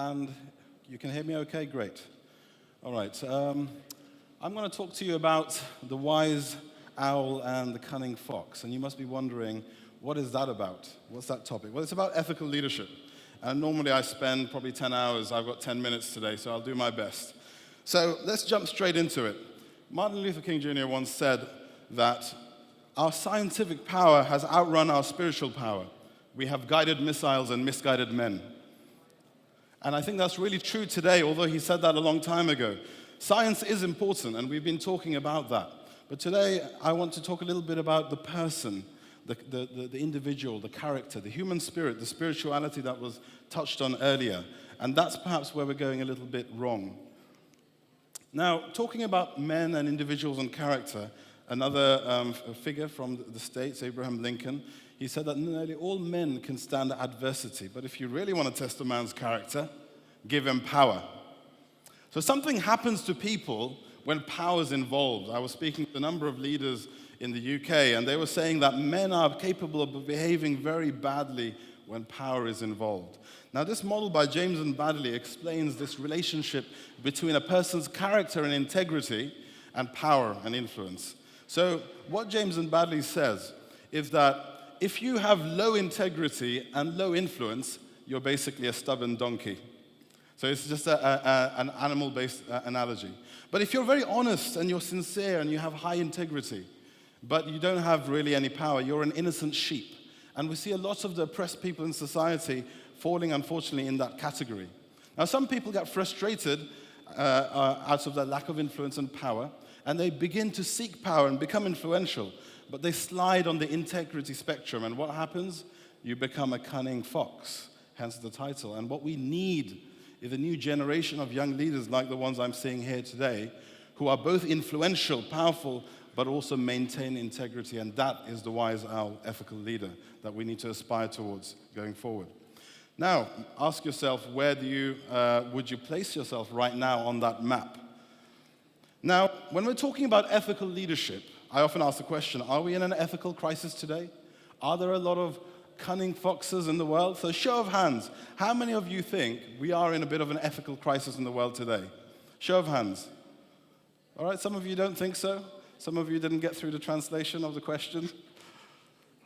And you can hear me okay? Great. All right. I'm going to talk to you about the wise owl and the cunning fox. And you must be wondering, what is that about? What's that topic? Well, it's about ethical leadership. And normally I spend probably 10 hours. I've got 10 minutes today, so I'll do my best. So let's jump straight into it. Martin Luther King Jr. once said that our scientific power has outrun our spiritual power. We have guided missiles and misguided men. And I think that's really true today, although he said that a long time ago. Science is important, and we've been talking about that. But today, I want to talk a little bit about the person, the individual, the character, the human spirit, the spirituality that was touched on earlier. And that's perhaps where we're going a little bit wrong. Now, talking about men and individuals and character, another figure from the States, Abraham Lincoln, he said that nearly all men can stand adversity, but if you really want to test a man's character, give him power. So something happens to people when power is involved. I was speaking to a number of leaders in the UK, and they were saying that men are capable of behaving very badly when power is involved. Now, this model by James and Baddeley explains this relationship between a person's character and integrity and power and influence. So what James and Baddeley says is that if you have low integrity and low influence, you're basically a stubborn donkey. So it's just an animal-based analogy. But if you're very honest and you're sincere and you have high integrity, but you don't have really any power, you're an innocent sheep. And we see a lot of the oppressed people in society falling, unfortunately, in that category. Now, some people get frustrated out of their lack of influence and power, and they begin to seek power and become influential, but they slide on the integrity spectrum. And what happens? You become a cunning fox, hence the title. And what we need is a new generation of young leaders like the ones I'm seeing here today, who are both influential, powerful, but also maintain integrity. And that is the wise owl ethical leader that we need to aspire towards going forward. Now, ask yourself, where would you place yourself right now on that map? Now, when we're talking about ethical leadership, I often ask the question, are we in an ethical crisis today? Are there a lot of cunning foxes in the world? So show of hands, how many of you think we are in a bit of an ethical crisis in the world today? Show of hands. All right, some of you don't think so? Some of you didn't get through the translation of the question?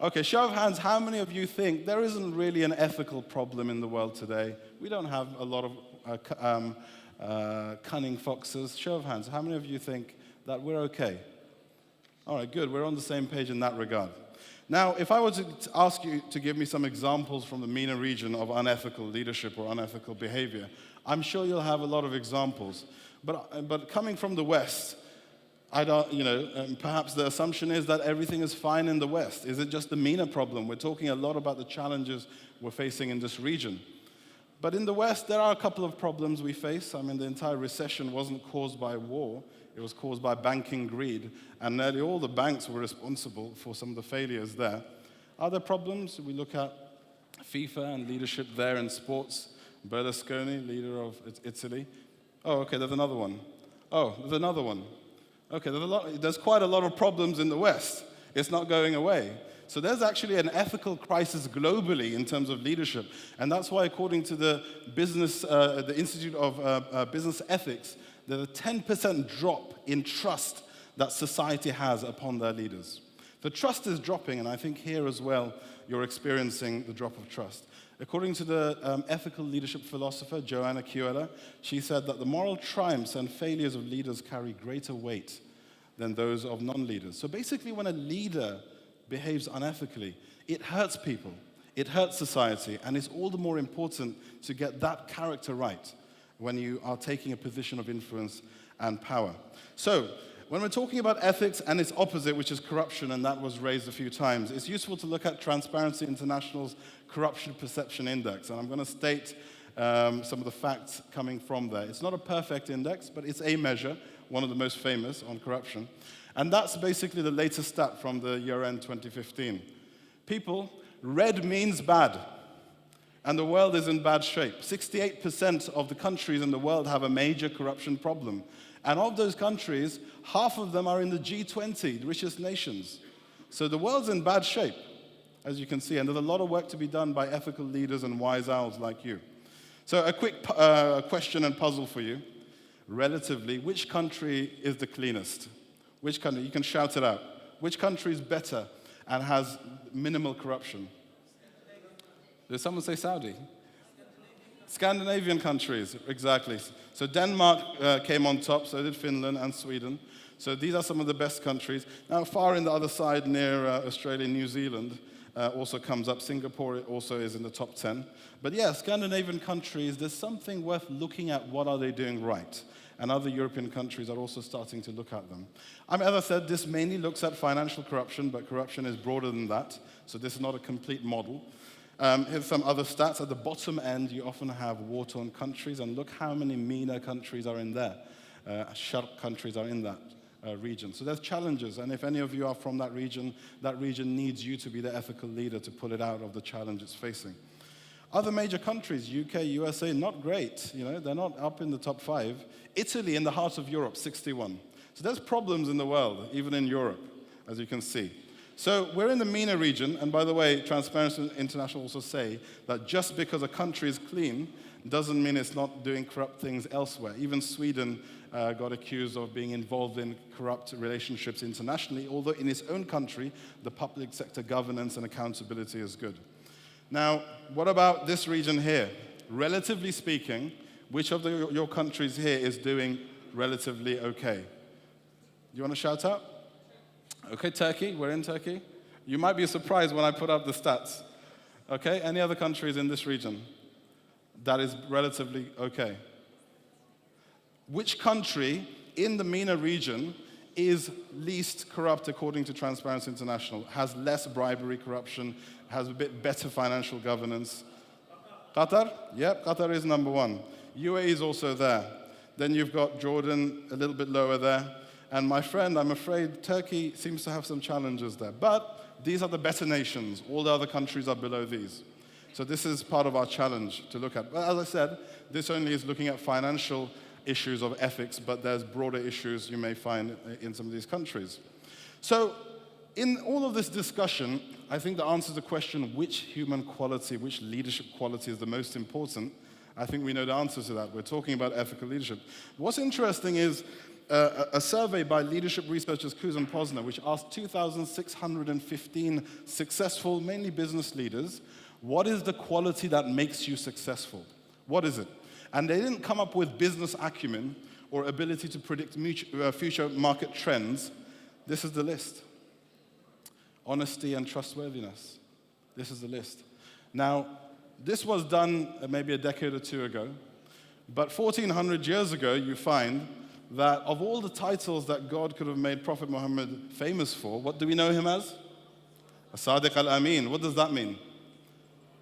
Okay, show of hands, how many of you think there isn't really an ethical problem in the world today? We don't have a lot of cunning foxes. Show of hands, how many of you think that we're okay? All right, good. We're on the same page in that regard. Now, if I were to ask you to give me some examples from the MENA region of unethical leadership or unethical behavior, I'm sure you'll have a lot of examples. But coming from the West, perhaps the assumption is that everything is fine in the West. Is it just the MENA problem? We're talking a lot about the challenges we're facing in this region. But in the West, there are a couple of problems we face. I mean, the entire recession wasn't caused by war. It was caused by banking greed, and nearly all the banks were responsible for some of the failures there. Are there problems? We look at FIFA and leadership there in sports. Berlusconi, leader of Italy. Oh, okay, there's another one. Oh, there's another one. Okay, there's quite a lot of problems in the West. It's not going away. So there's actually an ethical crisis globally in terms of leadership, and that's why, according to the Institute of Business Ethics, there's a 10% drop in trust that society has upon their leaders. The trust is dropping, and I think here as well, you're experiencing the drop of trust. According to the ethical leadership philosopher, Joanna Chiuela, she said that the moral triumphs and failures of leaders carry greater weight than those of non-leaders. So basically, when a leader behaves unethically, it hurts people, it hurts society, and it's all the more important to get that character right when you are taking a position of influence and power. So, when we're talking about ethics and its opposite, which is corruption, and that was raised a few times, it's useful to look at Transparency International's Corruption Perception Index, and I'm going to state some of the facts coming from there. It's not a perfect index, but it's a measure, one of the most famous on corruption, and that's basically the latest stat from the year-end 2015. People, red means bad. And the world is in bad shape. 68% of the countries in the world have a major corruption problem. And of those countries, half of them are in the G20, the richest nations. So the world's in bad shape, as you can see. And there's a lot of work to be done by ethical leaders and wise owls like you. So a quick question and puzzle for you. Relatively, which country is the cleanest? Which country? You can shout it out. Which country is better and has minimal corruption? Did someone say Saudi? Scandinavian countries, exactly. So Denmark came on top, so did Finland and Sweden. So these are some of the best countries. Now, far in the other side, near Australia, New Zealand, also comes up. Singapore also is in the top 10. But yeah, Scandinavian countries, there's something worth looking at. What are they doing right? And other European countries are also starting to look at them. I mean, as I said, this mainly looks at financial corruption, but corruption is broader than that. So this is not a complete model. Here's some other stats. At the bottom end, you often have war-torn countries, and look how many MENA countries are in there. Sharq countries are in that region. So there's challenges, and if any of you are from that region needs you to be the ethical leader to pull it out of the challenge it's facing. Other major countries, UK, USA, not great. You know, they're not up in the top 5. Italy, in the heart of Europe, 61. So there's problems in the world, even in Europe, as you can see. So we're in the MENA region, and by the way, Transparency International also say that just because a country is clean doesn't mean it's not doing corrupt things elsewhere. Even Sweden got accused of being involved in corrupt relationships internationally, although in its own country, the public sector governance and accountability is good. Now, what about this region here? Relatively speaking, which of your countries here is doing relatively okay? You want to shout out? Okay, Turkey, we're in Turkey. You might be surprised when I put up the stats. Okay, any other countries in this region that is relatively okay? Which country in the MENA region is least corrupt according to Transparency International, has less bribery, corruption, has a bit better financial governance? Qatar? Yep, Qatar is number 1. UAE is also there. Then you've got Jordan a little bit lower there. And my friend, I'm afraid Turkey seems to have some challenges there. But these are the better nations. All the other countries are below these. So this is part of our challenge to look at. But as I said, this only is looking at financial issues of ethics, but there's broader issues you may find in some of these countries. So in all of this discussion, I think the answer to the question, which human quality, which leadership quality is the most important, I think we know the answer to that. We're talking about ethical leadership. What's interesting is a survey by leadership researchers Kuz and Posner, which asked 2,615 successful, mainly business leaders, what is the quality that makes you successful? What is it? And they didn't come up with business acumen or ability to predict future market trends. This is the list. Honesty and trustworthiness. This is the list. Now, this was done maybe a decade or two ago, but 1,400 years ago, you find that of all the titles that God could have made Prophet Muhammad famous for, what do we know him as? As-Sadiq al-Amin. What does that mean?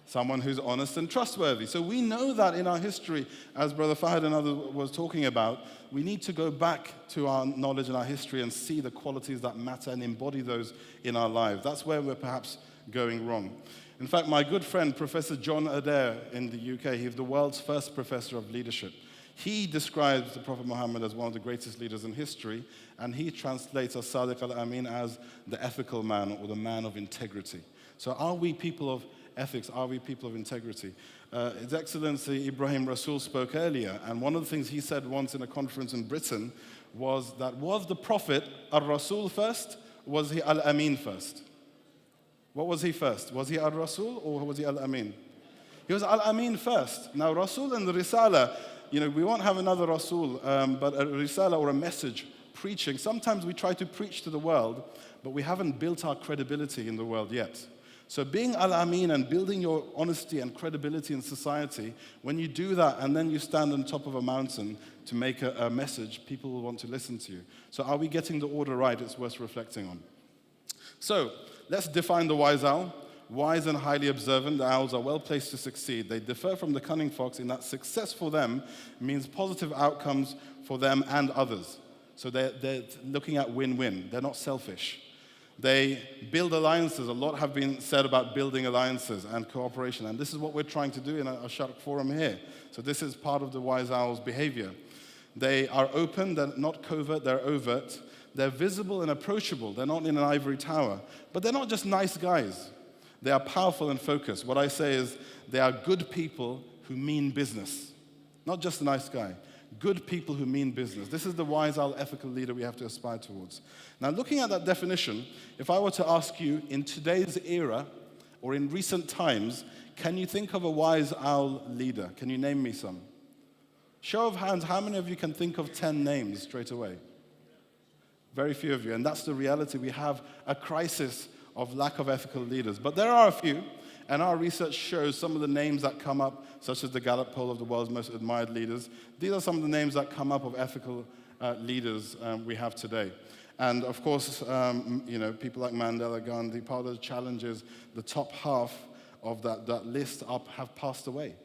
Someone who's honest and trustworthy. So we know that in our history, as Brother Fahad and others was talking about, we need to go back to our knowledge and our history and see the qualities that matter and embody those in our lives. That's where we're perhaps going wrong. In fact, my good friend, Professor John Adair in the UK, he's the world's first professor of leadership. He describes the Prophet Muhammad as one of the greatest leaders in history, and he translates as-Sadiq al-Amin as the ethical man or the man of integrity. So are we people of ethics? Are we people of integrity? His Excellency Ibrahim Rasool spoke earlier, and one of the things he said once in a conference in Britain was that, was the Prophet al-Rasool first, was he al-Amin first? What was he first? Was he al-Rasool or was he al-Amin? He was al-Amin first. Now, Rasool and the Risala, we won't have another Rasul, but a Risala or a message preaching. Sometimes we try to preach to the world, but we haven't built our credibility in the world yet. So being Al-Amin and building your honesty and credibility in society, when you do that and then you stand on top of a mountain to make a message, people will want to listen to you. So are we getting the order right? It's worth reflecting on. So let's define the wise owl. Wise and highly observant, the owls are well placed to succeed. They differ from the cunning fox in that success for them means positive outcomes for them and others. So they're looking at win-win. They're not selfish. They build alliances. A lot have been said about building alliances and cooperation, and this is what we're trying to do in our Sharq forum here. So this is part of the wise owl's behavior. They are open, they're not covert, they're overt. They're visible and approachable. They're not in an ivory tower. But they're not just nice guys. They are powerful and focused. What I say is they are good people who mean business. Not just a nice guy. Good people who mean business. This is the wise owl ethical leader we have to aspire towards. Now, looking at that definition, if I were to ask you, in today's era, or in recent times, can you think of a wise owl leader? Can you name me some? Show of hands, how many of you can think of 10 names straight away? Very few of you, and that's the reality. We have a crisis of lack of ethical leaders. But there are a few, and our research shows some of the names that come up, such as the Gallup poll of the world's most admired leaders. These are some of the names that come up of ethical leaders we have today. And of course, people like Mandela, Gandhi, part of the challenge is the top half of that list have passed away.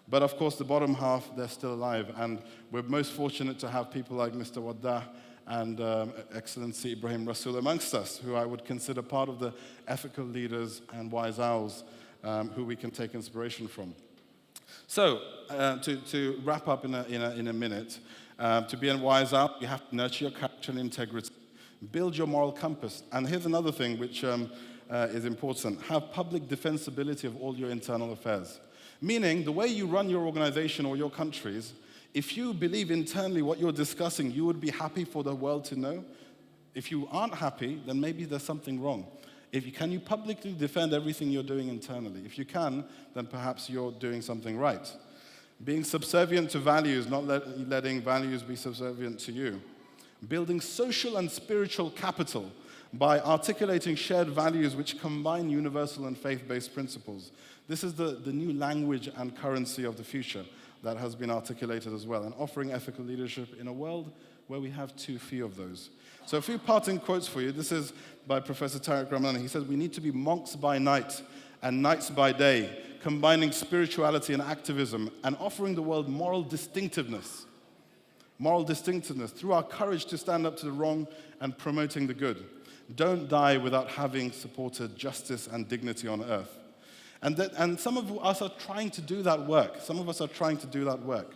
But of course, the bottom half, they're still alive. And we're most fortunate to have people like Mr. Waddah and Excellency Ibrahim Rasool amongst us, who I would consider part of the ethical leaders and wise owls who we can take inspiration from. So, to wrap up in a minute, to be a wise owl, you have to nurture your character and integrity, build your moral compass. And here's another thing which is important. Have public defensibility of all your internal affairs. Meaning, the way you run your organization or your countries, if you believe internally what you're discussing, you would be happy for the world to know. If you aren't happy, then maybe there's something wrong. Can you publicly defend everything you're doing internally? If you can, then perhaps you're doing something right. Being subservient to values, not letting values be subservient to you. Building social and spiritual capital by articulating shared values which combine universal and faith-based principles. This is the new language and currency of the future that has been articulated as well, and offering ethical leadership in a world where we have too few of those. So a few parting quotes for you. This is by Professor Tariq Rahman. He says, "We need to be monks by night and knights by day, combining spirituality and activism and offering the world moral distinctiveness through our courage to stand up to the wrong and promoting the good. Don't die without having supported justice and dignity on earth." And some of us are trying to do that work.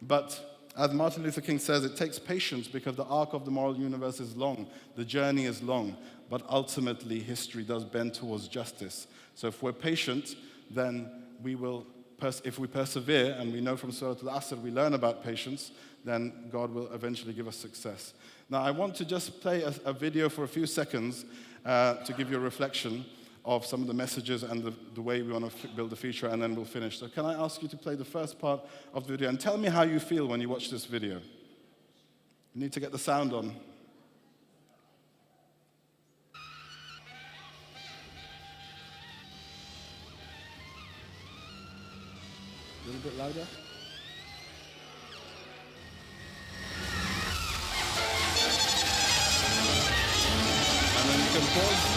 But as Martin Luther King says, it takes patience because the arc of the moral universe is long. The journey is long. But ultimately, history does bend towards justice. So if we're patient, then we will, if we persevere, and we know from Surah Al-Asr, we learn about patience, then God will eventually give us success. Now, I want to just play a video for a few seconds to give you a reflection of some of the messages and the way we want to build the future, and then we'll finish. So can I ask you to play the first part of the video, and tell me how you feel when you watch this video. You need to get the sound on. A little bit louder. And then you can pause.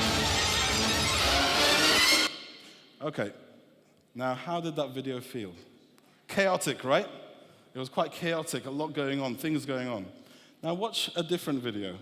Okay, now how did that video feel? Chaotic, right? It was quite chaotic, a lot going on, things going on. Now watch a different video.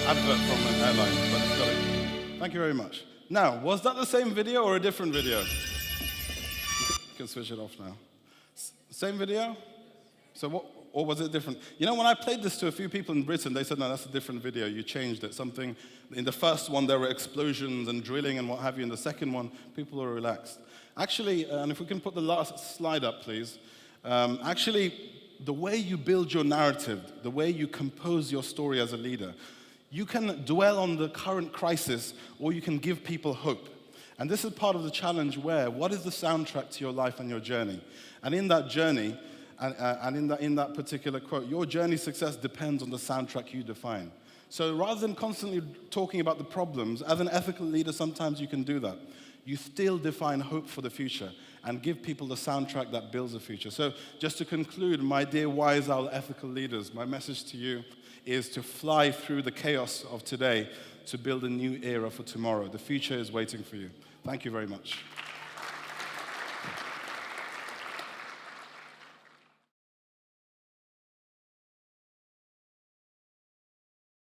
Advert from an airline, but it's got it. Thank you very much. Now, was that the same video or a different video? You can switch it off now. Same video? So what, or was it different? You know, when I played this to a few people in Britain, they said, no, that's a different video. You changed it. Something, in the first one, there were explosions and drilling and what have you. In the second one, people were relaxed. Actually, and if we can put the last slide up, please. Actually, the way you build your narrative, the way you compose your story as a leader, you can dwell on the current crisis, or you can give people hope. And this is part of the challenge where, what is the soundtrack to your life and your journey? And in that journey, and in that particular quote, your journey success depends on the soundtrack you define. So rather than constantly talking about the problems, as an ethical leader, sometimes you can do that. You still define hope for the future and give people the soundtrack that builds the future. So just to conclude, my dear wise owl ethical leaders, my message to you is to fly through the chaos of today to build a new era for tomorrow. The future is waiting for you. Thank you very much.